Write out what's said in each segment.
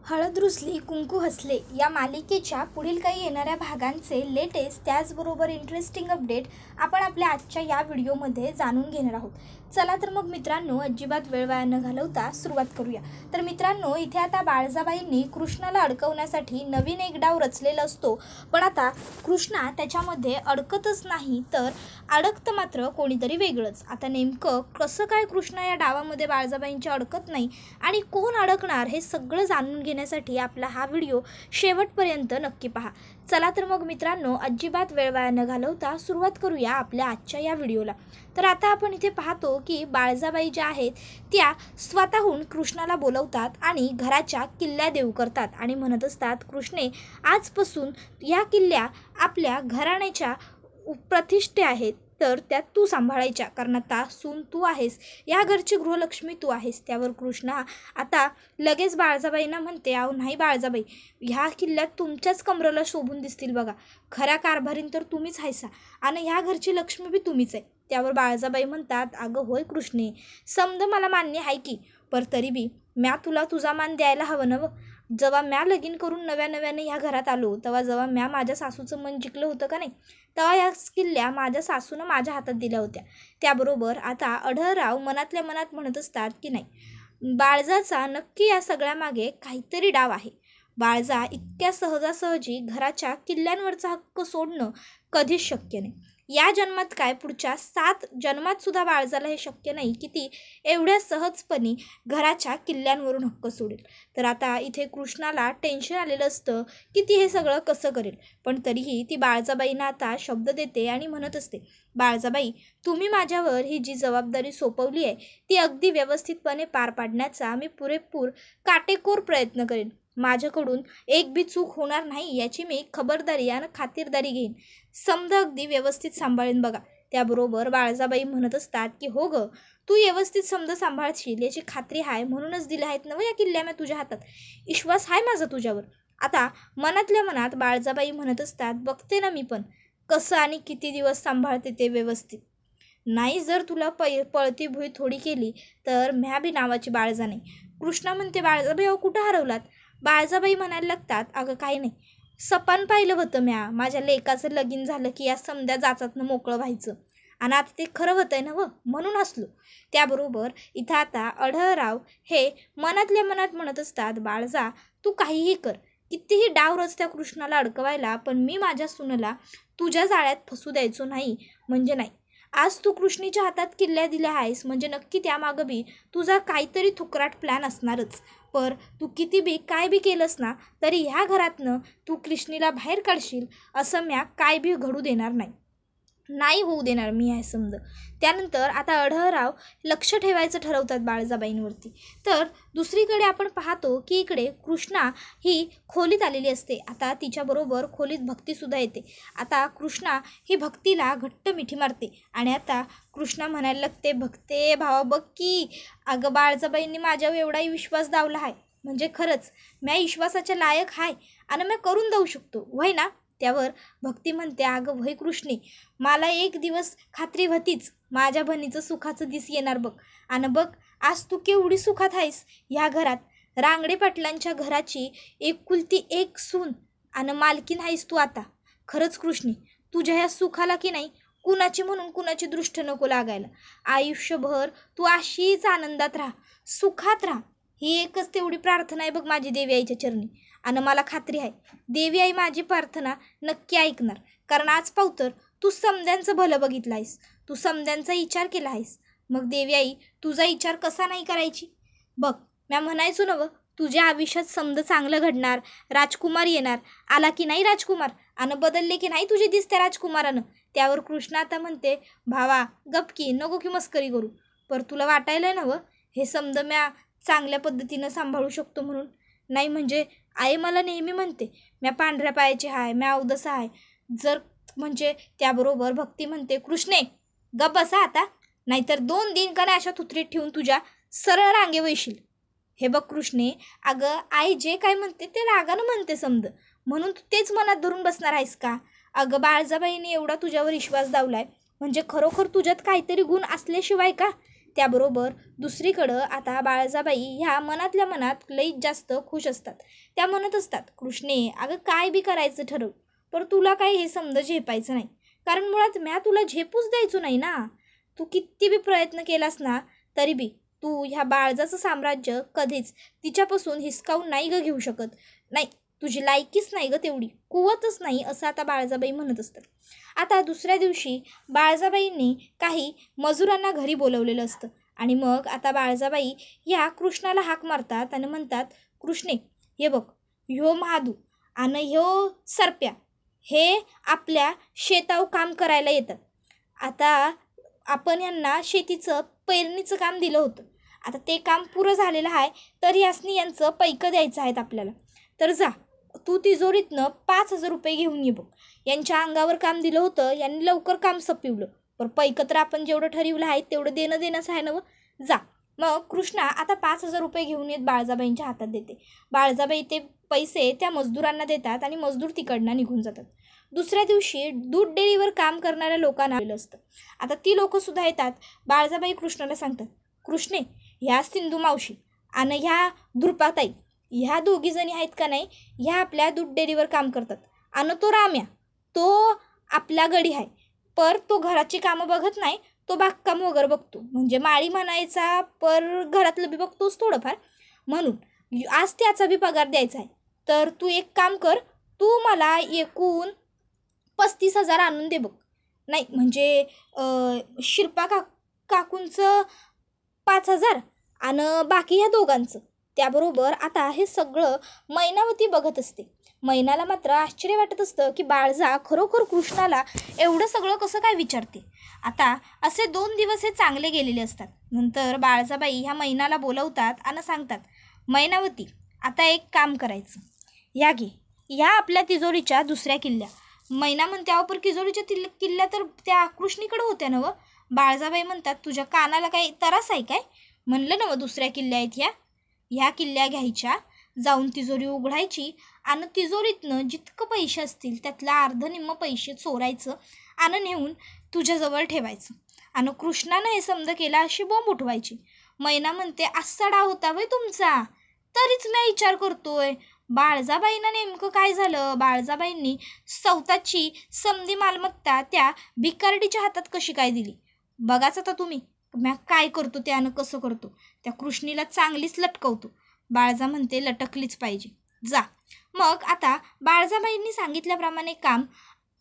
हळद रुसली कुंकू हसले या मालिकेच्या पुढील काही येणाऱ्या भागांचे लेटेस्ट त्याचबरोबर इंटरेस्टिंग अपडेट आपण आपल्या आजच्या या व्हिडिओमध्ये जाणून घेणार आहोत। चला तर मग मित्रांनो, अजिबात वेळ वाया न घालवता सुरुवात करूया। तर मित्रांनो, इथे आता बाळजाबाईंनी कृष्णाला अडकवण्यासाठी नवीन एक डाव रचलेला असतो, पण आता कृष्णा त्याच्यामध्ये अडकतच नाही, तर अडकतं मात्र कोणीतरी वेगळंच। आता नेमकं कसं काय कृष्णा या डावामध्ये बाळजाबाईंच्या अडकत नाही आणि कोण अडकणार हे सगळं जाणून घेण्यासाठी आपला हा व्हिडिओ शेवटपर्यंत नक्की पहा। चला तर मग मित्रांनो, अजिबात वेळ वाया न घालवता सुरुवात करूया आपल्या आजच्या या व्हिडिओला। तर आता आपण इथे पाहतो की बाळजाबाई ज्या आहेत त्या स्वतःहून कृष्णाला बोलवतात आणि घराच्या किल्ल्या देऊ करतात आणि म्हणत असतात, कृष्णे, आजपासून या किल्ल्या आपल्या घराण्याच्या प्रतिष्ठे आहेत, तर त्या तू सांभाळायच्या, कारण आता सून तू आहेस, या घरची गृहलक्ष्मी तू आहेस। त्यावर कृष्णा आता लगेच बाळजाबाईंना म्हणते, अहो नाही बाळजाबाई, ह्या किल्ल्यात तुमच्याच कमरेला शोभून दिसतील बघा, खऱ्या कारभारीन तर तुम्हीच हायसा आणि ह्या घरची लक्ष्मी बी तुम्हीच आहे। त्यावर बाळजाबाई म्हणतात, अगं होय कृष्णे, समज मला मान्य आहे की, पर तरी बी म्या तुला तुझा मान द्यायला हवं नवं। जेव्हा म्या लगीन करून नव्याने ह्या घरात आलो, तेव्हा जेव्हा म्या माझ्या सासूचं मन जिंकलं होतं का नाही, तेव्हा या किल्ल्या माझ्या सासूनं माझ्या हातात दिल्या होत्या। त्याबरोबर आता अढळराव मनातल्या मनात म्हणत असतात की नाही, बाळजाचा नक्की या सगळ्यामागे काहीतरी डाव आहे। बाळजा इतक्या सहजासहजी घराच्या किल्ल्यांवरचा हक्क सोडणं कधीच शक्य नाही। या जन्मात काय, पुढच्या 7 जन्मात सुद्धा बाळजाला हे शक्य नाही की ती एवढ्या सहजपणे घराच्या किल्ल्यांवरून हक्क सोडेल। तर आता इथे कृष्णाला टेन्शन आलेलं असतं की ती हे सगळं कसं करेल, पण तरीही ती बाळजाबाईंना आता शब्द देते आणि म्हणत असते, बाळजाबाई, तुम्ही माझ्यावर ही जी जबाबदारी सोपवली आहे ती अगदी व्यवस्थितपणे पार पाडण्याचा मी पुरेपूर काटेकोर प्रयत्न करेन। माझ्याकडून एक बी चूक होणार नाही याची मी खबरदारी आणि खातिरदारी घेईन, समजा अगदी व्यवस्थित सांभाळेन बघा। त्याबरोबर बाळजाबाई म्हणत असतात की हो ग, तू व्यवस्थित समजा सांभाळशील याची खात्री आहे, म्हणूनच दिल्या आहेत नव या किल्ल्या मी तुझ्या हातात, विश्वास आहे माझा तुझ्यावर। आता मनातल्या मनात बाळजाबाई म्हणत असतात, बघते ना मी पण कसं आणि किती दिवस सांभाळते ते व्यवस्थित, नाही जर तुला पळती भुई थोडी केली तर म्या बी नावाची बाळजा नाही। कृष्णा म्हणते, बाळजाबाई अहो कुठं हरवलात? बाळजाबाई म्हणायला लागतात, अगं काही नाही, सपान पाहिलं होतं म्या, माझ्या लेकाचं लगीन झालं की या समध्या जाचातनं मोकळं व्हायचं आणि आता ते खरं होतंय ना म्हणून हसलो। त्याबरोबर इथं आता अढळराव हे मनातल्या मनात म्हणत असतात, बाळजा तू काहीही कर, कितीही डाव रचत्या कृष्णाला अडकवायला, पण मी माझ्या सुनेला तुझ्या जाळ्यात फसू द्यायचो नाही म्हणजे नाही। आज तू कृष्णीच्या हातात किल्ल्या दिल्या आहेस म्हणजे नक्की त्यामागं बी तुझा काहीतरी थुकराट प्लॅन असणारच। पर तू किती बी काय बी केलंस ना, तरी ह्या घरातनं तू कृष्णीला बाहेर काढशील असं म्या काय बी घडू देणार नाही होऊ देणार मी आहे समज। त्यानंतर आता अढळराव लक्ष ठेवायचं ठरवतात बाळजाबाईंवरती। तर दुसरीकडे आपण पाहतो की इकडे कृष्णा ही खोलीत आलेली असते। आता तिच्याबरोबर खोलीत भक्तीसुद्धा येते। आता कृष्णा ही भक्तीला घट्ट मिठी मारते आणि आता कृष्णा म्हणायला लागते, भक्ते भावा बघ की, अगं बाळजाबाईंनी माझ्यावर एवढाही विश्वास दावला आहे, म्हणजे खरंच म्या विश्वासाच्या लायक आहे आणि मी करून देऊ शकतो वय ना? त्यावर भक्ती म्हणते, अगं वय कृष्णे, मला एक दिवस खात्री होतीच माझ्या बहिणीचं सुखाचं दिस येणार बघ, आणि बघ आज तू केवढी सुखात आहेस ह्या घरात, रांगडे पाटलांच्या घराची एकुलती एक सून आणि मालकीन आहेस तू आता। खरंच कृष्णे, तुझ्या ह्या सुखाला की नाही कुणाची म्हणून कुणाची दृष्ट नको लागायला, आयुष्यभर तू अशीच आनंदात राहा, सुखात राहा, ही एकच तेवढी प्रार्थना आहे बघ माझी देवी आईच्या चरणी। आणि मला खात्री आहे देवी आई माझी प्रार्थना नक्की ऐकणार, कारण आज पावतर तू समद्यांचं भलं बघितलं आहेस, तू समद्यांचा विचार केला आहेस, मग देवी आई तुझा विचार कसा नाही करायची बघ। म्या म्हणायचो नव, तुझ्या आयुष्यात समद चांगलं घडणार, राजकुमार येणार, आला की नाही राजकुमार, आणि बदलले की नाही तुझे दिसत्या राजकुमारानं। त्यावर कृष्णा आता म्हणते, भावा गप की, नको की मस्करी करू, पर तुला वाटायला नव हे समद म्या चांगल्या पद्धतीनं सांभाळू शकतो म्हणून? नाही म्हणजे आई मला नेहमी म्हणते म्या पांढऱ्या पायाची आहे, म्या अवदसा आहे जर म्हणजे। त्याबरोबर भक्ती म्हणते, कृष्णे गप बसा आता, नाहीतर 2 दिन का नाही अशा थुत्रीत ठेवून तुझ्या सरळ रांगे वैशील। हे बघ कृष्णे, अगं आई जे काय म्हणते ते रागानं म्हणते समज, म्हणून तू तेच मनात धरून बसणार आहेस का? अगं बाळजाबाईने एवढा तुझ्यावर विश्वास दावलाय म्हणजे खरोखर तुझ्यात काहीतरी गुण असल्याशिवाय का त्याबरोबर दुसरीकडं आता बाळजाबाई ह्या मनातल्या मनात लईच जास्त खुश असतात. त्या म्हणत असतात, कृष्णे अगं काय बी करायचं ठरव, पण तुला काय हे समज झेपायचं नाही, कारण मुळात म्या तुला झेपूच द्यायचो नाही ना. तू किती बी प्रयत्न केलास ना तरी बी तू ह्या बाळजाचं साम्राज्य कधीच तिच्यापासून हिसकावून नाही ग घेऊ शकत. नाही, तुझी लायकीच नाही ग तेवढी, कुवतच नाही, असं आता बाळजाबाई म्हणत असतात. आता दुसऱ्या दिवशी बाळजाबाईंनी काही मजुरांना घरी बोलवलेलं असतं आणि मग आता बाळजाबाई या कृष्णाला हाक मारतात आणि म्हणतात, कृष्णे हे बघ, ह्यो महादू आणि ह्यो सरप्या हे आपल्या शेतावर काम करायला येतात. आता आपण यांना शेतीचं पेरणीचं काम दिलं होतं. आता ते काम पुरं झालेलं आहे, तर यासनी यांचं पैकं द्यायचं आहेत आपल्याला. तर जा तू तिजोरीतनं 5,000 रुपये घेऊन ये बघ. यांच्या अंगावर काम दिलं होतं, यांनी लवकर काम सपिवलं, पण पैकं तर आपण जेवढं ठरवलं आहे तेवढं देणंच आहे ना व. जा मग कृष्णा आता 5,000 रुपये घेऊन येत बाळजाबाईंच्या हातात देते. बाळजाबाई ते पैसे त्या मजदुरांना देतात आणि मजदूर तिकडनं निघून जातात. दुसऱ्या दिवशी दूध डेअरीवर काम करणाऱ्या लोकांना आलेलं असतं. आता ती लोकंसुद्धा येतात. बाळजाबाई कृष्णाला सांगतात, कृष्णे ह्या सिंधू मावशी आणि ह्या धृपाताई ह्या दोघी जणी आहेत का नाही, ह्या आपल्या दूध डेअरीवर काम करतात. आणि तो राम्या तो आपला गडी आहे, पर तो घराची कामं बघत नाही, तो बागकाम वगैरे बघतो, म्हणजे माळी म्हणायचा, पर घरातलं बी बघतोच थोडंफार. म्हणून आज त्याचा बी पगार द्यायचा आहे. तर तू एक काम कर, तू मला एकूण 35,000 आणून दे बघ. नाही म्हणजे शिल्पा काकूंचं 5,000 आणि बाकी ह्या दोघांचं. त्याबरोबर आता हे सगळं मैनावती बघत असते. मैनाला मात्र आश्चर्य वाटत असतं की बाळजा खरोखर कृष्णाला एवढं सगळं कसं काय विचारते. आता असे 2 दिवस हे चांगले गेलेले असतात. नंतर बाळजाबाई ह्या मैनाला बोलवतात आणि सांगतात, मैनावती आता एक काम करायचं, या घे ह्या आपल्या तिजोरीच्या दुसऱ्या किल्ल्या. मैना म्हणते, अहो पण तिजोरीच्या किल्ल्या तर त्या कृष्णीकडे होत्या ना व. बाळजाबाई म्हणतात, तुझ्या कानाला काही त्रास आहे काय? म्हणलं ना व दुसऱ्या किल्ल्या आहेत ह्या किल्ल्या घ्यायच्या, जाऊन तिजोरी उघडायची आणि तिजोरीतनं जितकं पैसे असतील त्यातला अर्ध-निम्म पैसे चोरायचं आणि नेऊन तुझ्याजवळ ठेवायचं. आणि कृष्णानं हे समज केला अशी बोंब उठवायची. मैना म्हणते, असा डाव होता वय तुमचा, तरीच मी विचार करतोय बाळजाबाईंना नेमकं काय झालं. बाळजाबाईंनी स्वतःची समधी मालमत्ता त्या भिकारडीच्या हातात कशी काय दिली. बघाच आता तुम्ही मी काय करतो त्यानं कसं करतो. त्या कृष्णीला चांगलीच लटकवतो. बाळजा म्हणते, लटकलीच पाहिजे, जा. मग आता बाळजाबाईंनी सांगितल्याप्रमाणे काम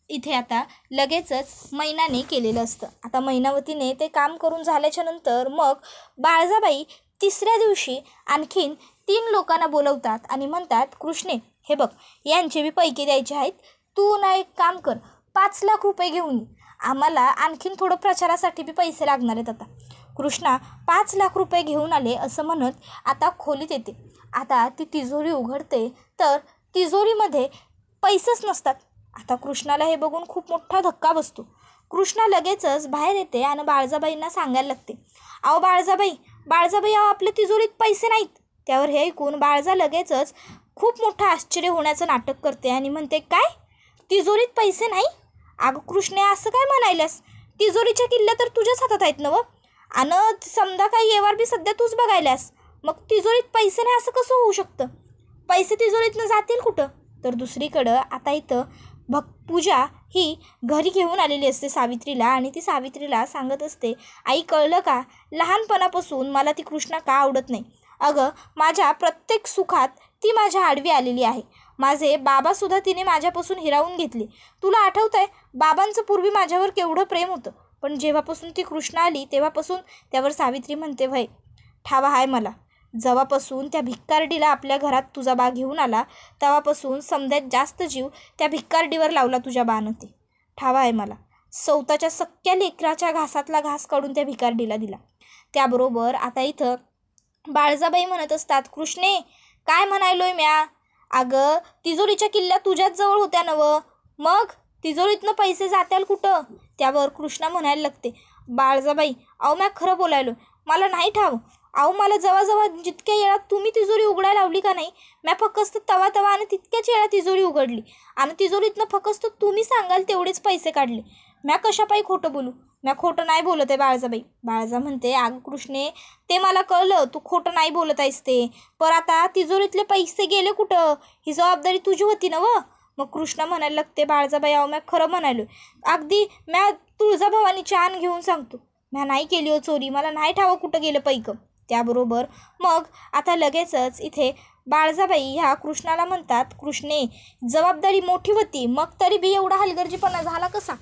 इथे आता लगेचच मैनाने केलेलं असतं. आता मैनावतीने ते काम करून झाल्याच्या नंतर मग बाळजाबाई तिसऱ्या दिवशी आणखीन 3 लोकांना बोलवतात आणि म्हणतात, कृष्णे हे बघ, यांचे बी पैके द्यायचे आहेत, तू ना एक काम कर, 5 लाख रुपये घेऊन ये, आम्हाला आणखीन थोडं प्रचारासाठी बी पैसे लागणार आहेत. आता कृष्णा 5 लाख रुपये घेऊन आले असं म्हणत आता खोलीत येते. आता ती तिजोरी उघडते तर तिजोरीमध्ये पैसेच नसतात. आता कृष्णाला हे बघून खूप मोठा धक्का बसतो. कृष्णा लगेचच बाहेर येते आणि बाळजाबाईंना सांगायला लागते, अहो बाळजाबाई अहो आपल्या तिजोरीत पैसे नाहीत. त्यावर हे ऐकून बाळजा लगेचच खूप मोठं आश्चर्य होण्याचं नाटक करते आणि म्हणते, काय तिजोरीत पैसे नाही? अगं कृष्णे असं काय म्हणायलास, तिजोरीच्या किल्ल्या तर तुझ्याच हातात आहेत ना व, आणि समजा काही येवार बी सध्या तूच बघायलास, मग तिजोरीत पैसे नाही असं कसं होऊ शकतं? पैसे तिजोरीतनं जातील कुठं? तर दुसरीकडं आता इथं पूजा ही घरी घेऊन आलेली असते सावित्रीला आणि ती सावित्रीला सांगत असते, आई कळलं का, लहानपणापासून मला ती कृष्णा का आवडत नाही. अगं माझ्या प्रत्येक सुखात ती माझ्या आडवी आलेली आहे. माझे बाबासुद्धा तिने माझ्यापासून हिरावून घेतले. तुला आठवतं आहे बाबांचं पूर्वी माझ्यावर केवढं प्रेम होतं, पण जेव्हापासून ती कृष्णा आली तेव्हापासून. त्यावर सावित्री म्हणते, वय ठावा आहे मला, जेव्हापासून त्या भिक्कारडीला आपल्या घरात तुझा बा घेऊन आला तेव्हापासून समद्यात जास्त जीव त्या भिक्कारडीवर लावला तुझ्या बानं. ते ठावा आहे मला, स्वतःच्या सख्या लेकराच्या घासातला घास काढून त्या भिकारडीला दिला. त्याबरोबर आता इथं बाळजाबाई म्हणत असतात, कृष्णे काय म्हणायलोय म्या, अगं तिजोरीच्या किल्ल्या तुझ्याच जवळ होत्या नवं, मग तिजोरीतनं पैसे जात्याल कुठं? त्यावर कृष्णा म्हणायला लागते, बाळजाबाई अहो म्या खरं बोलायलो, मला नाही ठाव. अहो मला जवळजवळ जितक्या वेळात तुम्ही तिजोरी उघडायला लावली का नाही, म्या फक्त तवा आणि तितक्याच वेळा तिजोरी उघडली आणि तिजोरीतनं फक्त तुम्ही सांगाल तेवढेच पैसे काढले. म्या कशापायी खोटं बोलू, मी खोटं नाही बोलत आहे बाळजाबाई. बाळजा म्हणते, अगं कृष्णे, ते मला कळलं तू खोटं नाही बोलत आहेस ते, पण आता तिजोरीतले पैसे गेले कुठं, ही जबाबदारी तुझी होती ना व. मग कृष्णा म्हणायला लागते, बाळजाबाई अहो मी खरं म्हणालो, अगदी म्या तुळजाभवानीची आण घेऊन सांगतो, म्या नाही केली हो चोरी, मला नाही ठावं कुठं गेलं पैक. त्याबरोबर मग आता लगेचच इथे बाळजाबाई ह्या कृष्णाला म्हणतात, कृष्णे जबाबदारी मोठी होती, मग तरी बी एवढा हलगर्जीपणा झाला कसा.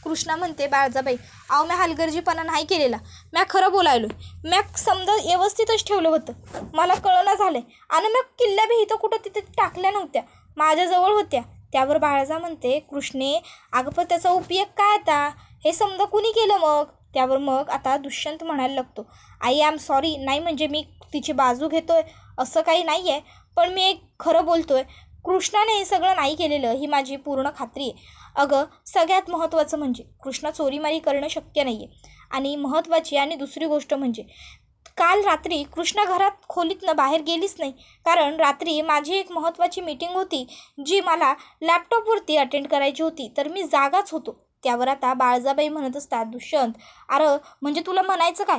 कृष्णा म्हणते, बाळजाबाई अहो मी हलगर्जीपणा नाही केलेला, म्या खरं बोलायलो, म्या समजा व्यवस्थितच ठेवलं होतं, मला कळना झालं आणि मग किल्ल्या बी इथं कुठं तिथे टाकल्या नव्हत्या, माझ्याजवळ होत्या. त्यावर बाळजा म्हणते, कृष्णे अगं पण त्याचा उपयोग काय आता, हे समजा कुणी केलं मग. त्यावर मग आता दुष्यंत म्हणायला लागतो, आई आय एम सॉरी, नाही म्हणजे मी तिची बाजू घेतोय असं काही नाही आहे, पण मी एक खरं बोलतोय, कृष्णाने हे सगळं नाही केलेलं ही माझी पूर्ण खात्री आहे. अगं सगळ्यात महत्त्वाचं म्हणजे कृष्णा चोरीमारी करणं शक्य नाही आहे, आणि महत्त्वाची आणि दुसरी गोष्ट म्हणजे काल रात्री कृष्णा घरात खोलीतनं बाहेर गेलीच नाही, कारण रात्री माझी एक महत्त्वाची मीटिंग होती जी मला लॅपटॉपवरती अटेंड करायची होती, तर मी जागाच होतो. त्यावर आता बाळजाबाई म्हणत असतात, दुष्यंत अरे म्हणजे तुला म्हणायचं काय,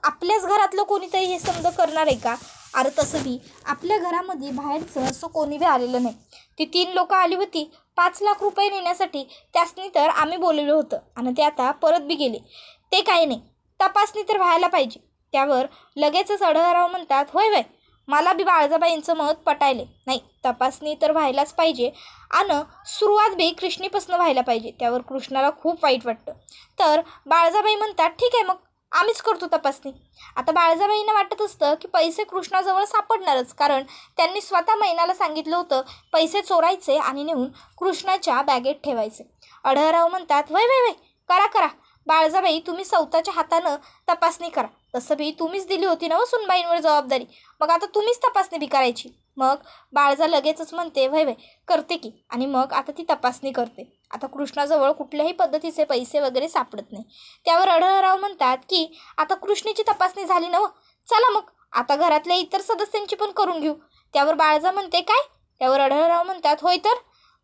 आपल्याच घरातलं कोणीतरी हे समजा करणार आहे का. अरे तसं बी आपल्या घरामध्ये बाहेरचं असं कोणी बी आलेलं नाही, ती 3 लोकं आली होती 5 लाख रुपये नेण्यासाठी, त्यासनी तर आम्ही बोलवलं होतं आणि ते आता परत बी गेले, ते काही नाही, तपासणी तर व्हायला पाहिजे. त्यावर लगेचच अढळराव म्हणतात, होय होय मला बी बाळजाबाईंचं मत पटायले, नाही तपासणी तर व्हायलाच पाहिजे आणि सुरुवात बी कृष्णीपासून व्हायला पाहिजे. त्यावर कृष्णाला खूप वाईट वाटतं. तर बाळजाबाई म्हणतात, ठीक आहे मग आम्हीच करतो तपासणी. आता बाळजाबाईंना वाटत असतं की पैसे कृष्णाजवळ सापडणारच, कारण त्यांनी स्वतः मैनाला सांगितलं होतं पैसे चोरायचे आणि नेऊन कृष्णाच्या बॅगेत ठेवायचे. अढळराव म्हणतात, वय वय वय करा करा बाळजाबाई, तुम्ही स्वतःच्या हातानं तपासणी करा, तसं बी तुम्हीच दिली होती ना सुनबाईंवर जबाबदारी, मग आता तुम्हीच तपासणी बी करायची. मग बाळजा लगेचच म्हणते, वय वय करते की, आणि मग आता ती तपासणी करते. आता कृष्णाजवळ कुठल्याही पद्धतीचे पैसे वगैरे सापडत नाही. त्यावर अढळराव म्हणतात की आता कृष्णेची तपासणी झाली ना, चला मग आता घरातल्या इतर सदस्यांची पण करून घेऊ. त्यावर बाळजा म्हणते, काय. त्यावर अढळराव म्हणतात, होय तर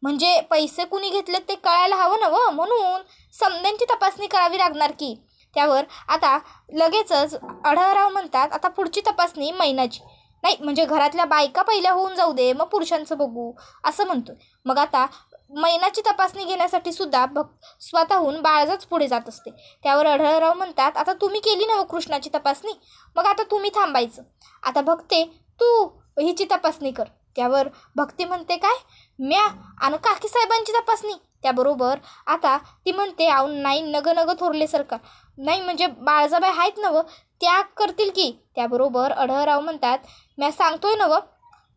म्हणजे पैसे कुणी घेतलेत ते कळायला हवं ना व, म्हणून समद्यांची तपासणी करावी लागणार की. त्यावर आता लगेचच अढळराव म्हणतात, आता पुढची तपासणी मैनाची, नाही म्हणजे घरातल्या बायका पहिल्या होऊन जाऊ दे, मग पुरुषांचं बघू असं म्हणतोय. मग आता मैनाची तपासणी घेण्यासाठी सुद्धा स्वतःहून बाळजाच पुढे जात असते. त्यावर अढळराव म्हणतात, आता तुम्ही केली ना कृष्णाची तपासणी, मग आता तुम्ही थांबायचं, आता भक्ते तू हिची तपासणी कर. त्यावर भक्ती म्हणते, काय म्या आणि काकी साहेबांची तपासणी. त्याबरोबर आता ती म्हणते, आऊ नाही नग नग थोरले सरकार, नाही म्हणजे बाळजाबाई आहेत ना व, त्या करतील की. त्याबरोबर अढळराव म्हणतात, म्या सांगतोय ना व,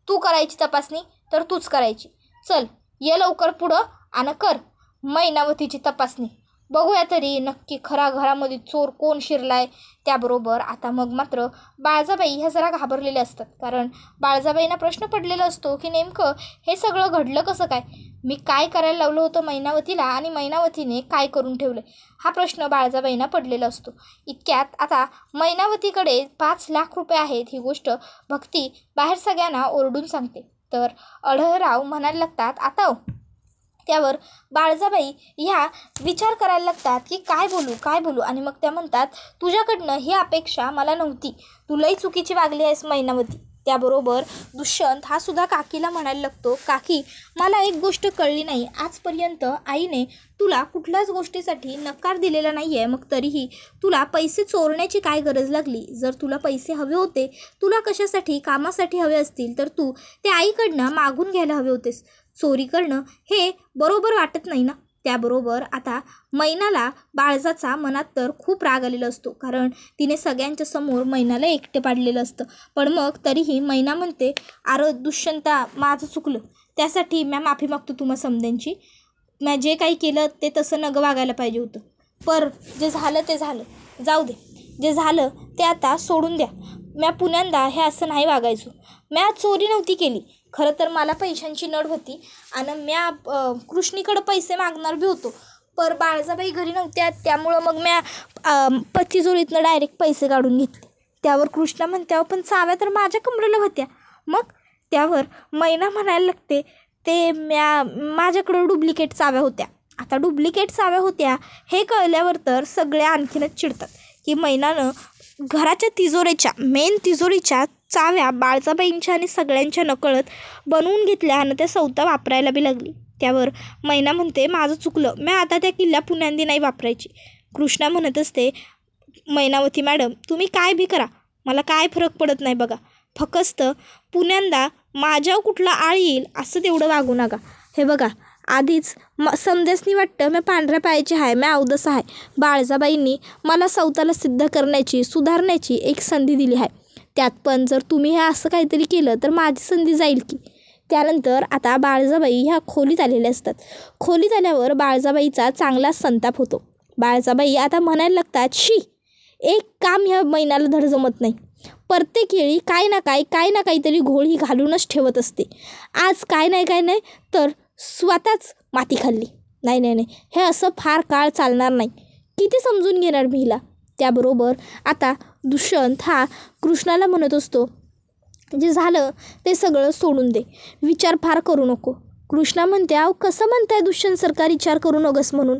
तू करायची तपासणी तर तूच करायची, चल ये लवकर पुढं आणि कर मैनावतीची तपासणी, बघूया तरी नक्की खरा घरामध्ये चोर कोण शिरलाय. त्याबरोबर आता मग मात्र बाळजाबाई ह्या जरा घाबरलेल्या असतात, कारण बाळजाबाईंना प्रश्न पडलेला असतो की नेमकं हे सगळं घडलं कसं काय, मी काय करायला लावलं होतं मैनावतीला आणि मैनावतीने काय करून ठेवलं, हा प्रश्न बाळजाबाईंना पडलेला असतो. इतक्यात आता मैनावतीकडे 5 लाख रुपये आहेत ही गोष्ट भक्ती बाहेर सगळ्यांना ओरडून सांगते. तर अढळराव म्हणायला लागतात, आता त्यावर बाळजाबाई ह्या विचार करायला लागतात की काय बोलू, आणि मग त्या म्हणतात, तुझ्याकडनं ही अपेक्षा मला नव्हती, तू लई चुकीची वागली आहेस मैनावती. त्याबरोबर दुष्यंत हा सुद्धा काकीला म्हणायला लागतो, काकी मला एक गोष्ट कळली नाही, आजपर्यंत आईने तुला कुठल्याच गोष्टीसाठी नकार दिलेला नाही आहे, मग तरीही तुला पैसे चोरण्याची काय गरज लागली. जर तुला पैसे हवे होते, तुला कशासाठी कामासाठी हवे असतील, तर तू ते आईकडनं मागून घ्यायला हवे होतेस, चोरी करणं हे बरोबर वाटत नाही ना. त्याबरोबर आता मैनाला बाळजाचा मनात तर खूप राग आलेला असतो, कारण तिने सगळ्यांच्या समोर मैनाला एकटे पाडलेलं असतं. पण मग तरीही मैना म्हणते, अरे दुष्यंता माझं चुकलं, त्यासाठी मी माफी मागतो तुम्हा समद्यांची, मी जे काही केलं ते तसं नगं वागायला पाहिजे होतं, पर जे झालं ते झालं, जाऊ दे, जे झालं ते आता सोडून द्या, म्या पुण्यांदा हे असं नाही वागायचो, म्या चोरी नव्हती केली, खरं तर मला पैशांची नड होती आणि म्या कृष्णीकडं पैसे मागणार बी होतो, पर बाळजाबाई घरी नव्हत्या, त्यामुळं मग म्या पतिजोरीतनं डायरेक्ट पैसे काढून घेतले. त्यावर कृष्णा म्हणते, पण चाव्या तर माझ्या कमरेला होत्या. मग त्यावर मैना म्हणायला लागते, ते माझ्याकडं डुप्लिकेट चाव्या होत्या आता डुप्लिकेट चाव्या होत्या हे कळल्यावर तर सगळे आणखीनच चिडतात की मैनानं घराच्या तिजोरीच्या मेन तिजोरीच्या चाव्या बाळजाबाईंच्या आणि सगळ्यांच्या नकळत बनवून घेतल्या आणि त्या सौता वापरायला बी लागली. त्यावर मैना म्हणते माझं चुकलं, मी आता त्या किल्ल्या पुण्यांदी नाही वापरायची. कृष्णा म्हणत असते मैनावती मॅडम तुम्ही काय बी करा, मला काय फरक पडत नाही बघा, फक्त पुण्यांदा माझ्यावर कुठला आळ येईल असं तेवढं वागू नका. हे बघा आधीच समजासनी वाटतं मी पांढऱ्या पायाची आहे, मी अवदस आहे. बाळजाबाईंनी मला सौताला सिद्ध करण्याची सुधारण्याची एक संधी दिली आहे, त्यात पण जर तुम्ही हे असं काहीतरी केलं तर माझी संधी जाईल की. त्यानंतर आता बाळजाबाई ह्या खोलीत आलेल्या असतात. खोलीत आल्यावर बाळजाबाईचा चांगला संताप होतो. बाळजाबाई आता म्हणायला लागतात शी एक काम ह्या मैनाला धड जमत नाही, प्रत्येक वेळी काय ना काहीतरी घोळ ही घालूनच ठेवत असते. आज काय नाही तर स्वतःच माती खाल्ली. नाही हे असं फार काळ चालणार नाही, किती समजून घेणार मी हिला. त्याबरोबर आता दुष्यंत हा कृष्णाला म्हणत असतो जे झालं ते सगळं सोडून दे, विचार फार करू नको. कृष्णा म्हणते अहो कसं म्हणताय दुष्यंत सरकार विचार करू नकोस म्हणून.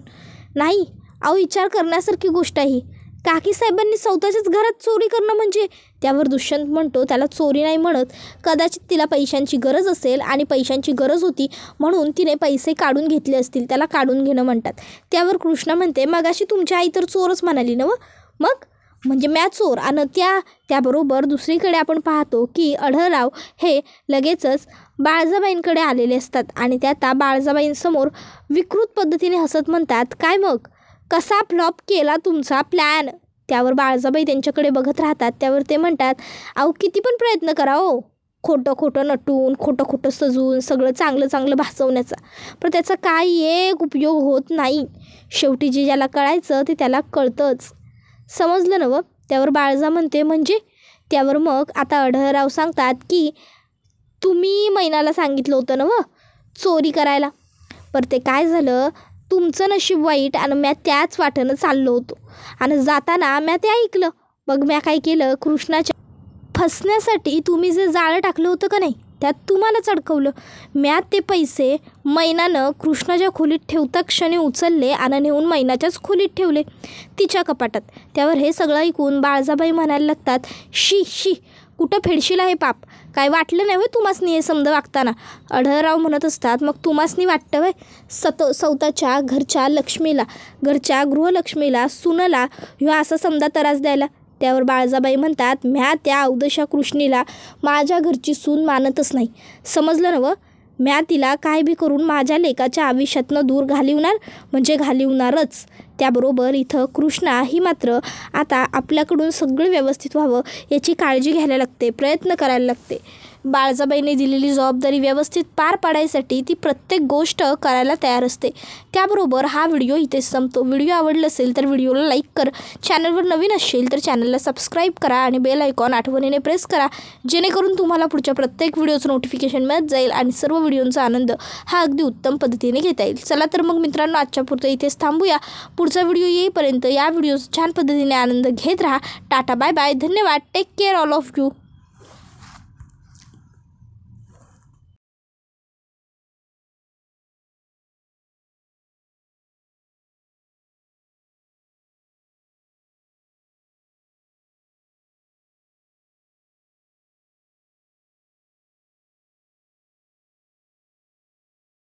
नाही अहो विचार करण्यासारखी गोष्ट आहे. काकीसाहेबांनी स्वतःच्याच घरात चोरी करणं म्हणजे. त्यावर दुष्यंत म्हणतो त्याला चोरी नाही म्हणत, कदाचित तिला पैशांची गरज असेल आणि पैशांची गरज होती म्हणून तिने पैसे काढून घेतले असतील, त्याला काढून घेणं म्हणतात. त्यावर कृष्णा म्हणते मगाशी तुमची आई तर चोरच म्हणाली ना, मग म्हणजे म्या चोर. आणि त्याबरोबर दुसरीकडे आपण पाहतो की आढळराव हे लगेचच बाळजाबाईंकडे आलेले असतात आणि त्या बाळजाबाईंसमोर विकृत पद्धतीने हसत म्हणतात काय मग कसा फ्लॉप केला तुमचा प्लॅन. त्यावर बाळजाबाई त्यांच्याकडे बघत राहतात. त्यावर ते म्हणतात अहो किती पण प्रयत्न करा हो, खोटं नटून खोटं सजून सगळं चांगलं भासवण्याचा, पण त्याचा काही एक उपयोग होत नाही. शेवटी जे ज्याला कळायचं ते त्याला कळतंच, समजलं ना व. त्यावर बाळजा म्हणते म्हणजे. त्यावर मग आता आढळराव सांगतात की तुम्ही मैनाला सांगितलं होतं ना व चोरी करायला, पर ते काय झालं तुमचं नशीब वाईट आणि म्या त्याच वाटेनं चाललो होतो आणि जाताना म्या ते ऐकलं. मग म्या काय केलं कृष्णाच्या फसण्यासाठी तुम्ही जे जाळं टाकलं होतं का नाही त्यात तुम्हालाच अडकवलं. म्या ते पैसे मैनानं कृष्णाच्या खोलीत ठेवता क्षणी उचलले आणि नेऊन मैनाच्याच खोलीत ठेवले तिच्या कपाटात. त्यावर हे सगळं ऐकून बाळजाबाई म्हणायला लागतात शी कुठं फेडशील आहे पाप, काय वाटलं नाही होय तुम्हासनी हे समजा वागताना. आढळराव म्हणत असतात मग तुम्हासनी वाटतं होय सौताच्या घरच्या लक्ष्मीला, घरच्या गृहलक्ष्मीला सुनला ह्यो असा समजा त्रास द्यायला. त्यावर बाळजाबाई म्हणतात म्या त्या अवदशा कृष्णीला माझ्या घरची सून मानतच नाही, समजलं ना व. म्या तिला काय बी करून माझ्या लेकाच्या आयुष्यातनं दूर घालिवणार म्हणजे घालिवणारच. त्याबरोबर इथं कृष्णा ही मात्र आता आपल्याकडून सगळं व्यवस्थित व्हावं याची काळजी घ्यायला लागते, प्रयत्न करायला लागते. बाळजाबाईने दिलेली जबाबदारी व्यवस्थित पार पाडायसाठी ती प्रत्येक गोष्ट करायला तयार असते. त्याबरोबर हा व्हिडिओ इथेच संपतो. व्हिडिओ आवडला असेल तर व्हिडिओला लाईक कर, चॅनलवर नवीन असेल तर चॅनलला सबस्क्राईब करा आणि बेल आयकॉन आठवणीने प्रेस करा, जेणेकरून तुम्हाला पुढच्या प्रत्येक व्हिडिओचं नोटिफिकेशन मिळत जाईल आणि सर्व व्हिडिओंचा आनंद हा अगदी उत्तम पद्धतीने घेता येईल. चला तर मग मित्रांनो आजच्या पुरतं इथेच थांबूया. पुढचा व्हिडिओ येईपर्यंत या व्हिडिओचा छान पद्धतीने आनंद घेत राहा. टाटा बाय बाय, धन्यवाद, take care all of you.